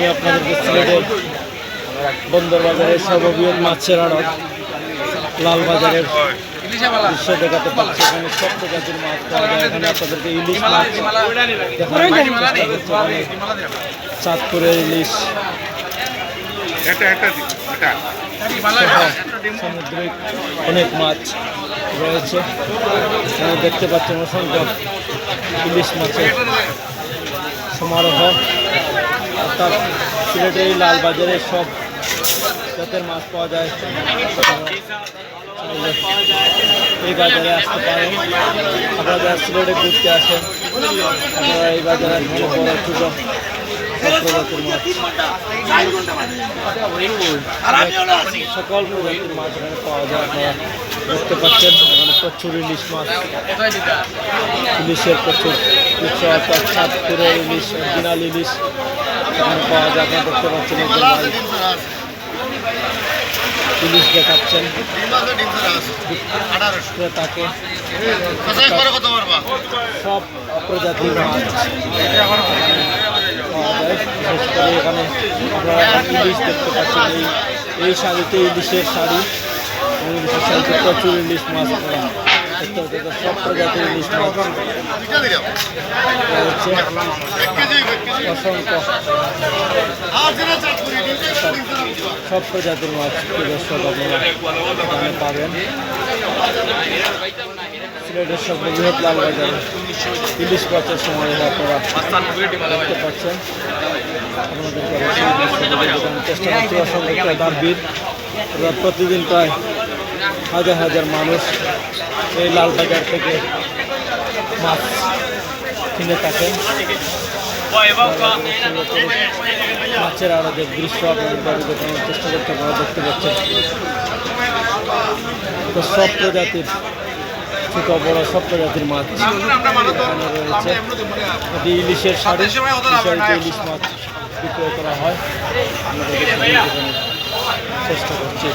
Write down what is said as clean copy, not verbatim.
আমি আপনাদেরকে সিলেটের বন্দর বাজারের সর্ববৃহৎ মাছের আড়ত লালবাজারের দৃশ্য দেখাতে পাচ্ছি। এখানে সব প্রজাতির মাছ পাওয়া যায়। এখানে আপনাদেরকে ইলিশ মাছ চাঁদপুরের ইলিশ, সামুদ্রিক অনেক মাছ রয়েছে। এখানে দেখতে পাচ্ছেন অসংখ্য ইলিশ মাছের সমারোহ। অর্থাৎ সিলেটের এই লালবাজারে সব জাতের মাছ পাওয়া যায়। এই বাজারে আসতে পারেন। আপনারা যারা সিলেটে ঘুরতে আসেন আপনারা এই বাজারে ভালো বড় ছোট প্রজাতির মাছ, সকল প্রজাতির মাছ এখানে পাওয়া যায়। আপনারা দেখতে পাচ্ছেন এখানে প্রচুর ইলিশ মাছ, ইলিশের প্রচুর উৎস, অর্থাৎ চাঁদপুরের ইলিশ, অরিজিনাল ইলিশ এখানে পাওয়া যায়। আপনারা দেখতে পাচ্ছেন ইলিশ দেখাচ্ছেন তাকে। সব প্রজাতির মাছ পাওয়া যায়। বিশেষ করে এখানে আপনারা ইলিশ দেখতে পাচ্ছেন। এই শাড়িতে ইলিশের শাড়ি, ইলিশের শাড়িতে প্রচুর ইলিশ মাছ আপনারা দেখতে পাচ্ছেন। সব প্রজাতির ইলিশ মাছ অসংখ্য সব প্রজাতির মাছ দর্শক আপনারা এখানে পাবেন। সিলেটের সর্ববৃহৎ লালবাজারে ইলিশ মাছের সময় আপনারা দেখতে পাচ্ছেন। আপনাদেরকে চেষ্টা করছি। অসংখ্য ক্রেতার ভিড়। প্রতিদিন প্রায় হাজার হাজার মানুষ এই লালবাজার থেকে মাছ কিনে থাকেন। মাছের আড়তের দৃশ্য আপনাদের দেখানোর চেষ্টা করতে আপনারা দেখতে পাচ্ছেন। তো সব প্রজাতির ছোট বড় সব প্রজাতির মাছ এখানে রয়েছে। এটি ইলিশের শাড়ি, ইলিশ মাছ বিক্রয় করা হয়। চেষ্টা করছি।